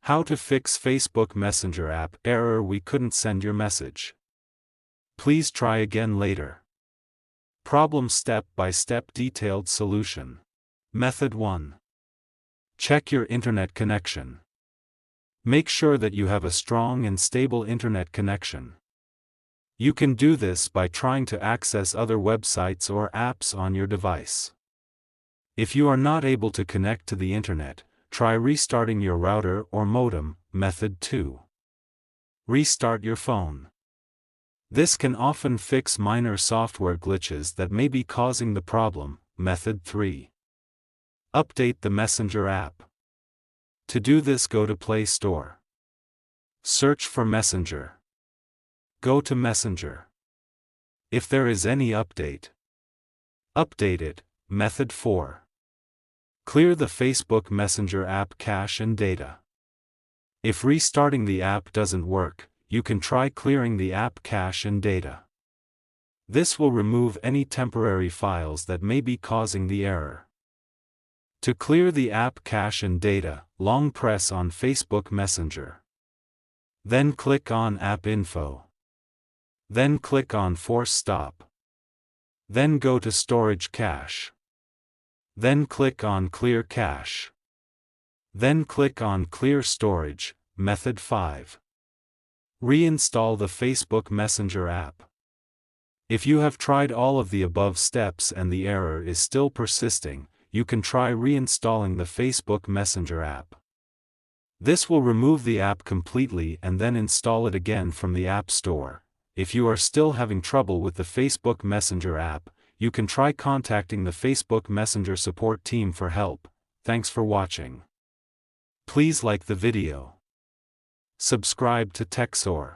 How to fix Facebook Messenger app error: we couldn't send your message. Please try again later. Problem: step-by-step detailed solution. Method 1. Check your internet connection. Make sure that you have a strong and stable internet connection. You can do this by trying to access other websites or apps on your device. If you are not able to connect to the internet, try restarting your router or modem. Method 2. Restart your phone. This can often fix minor software glitches that may be causing the problem. Method 3. Update the Messenger app. To do this, go to Play Store. Search for Messenger. Go to Messenger. If there is any update, update it. Method 4. Clear the Facebook Messenger app cache and data. If restarting the app doesn't work, you can try clearing the app cache and data. This will remove any temporary files that may be causing the error. To clear the app cache and data, long press on Facebook Messenger. Then click on App Info. Then click on Force Stop. Then go to Storage Cache. Then click on Clear Cache. Then click on Clear Storage. Method 5. Reinstall the Facebook Messenger app. If you have tried all of the above steps and the error is still persisting, you can try reinstalling the Facebook Messenger app. This will remove the app completely and then install it again from the App Store. If you are still having trouble with the Facebook Messenger app, you can try contacting the Facebook Messenger support team for help. Thanks for watching. Please like the video. Subscribe to TechSoar.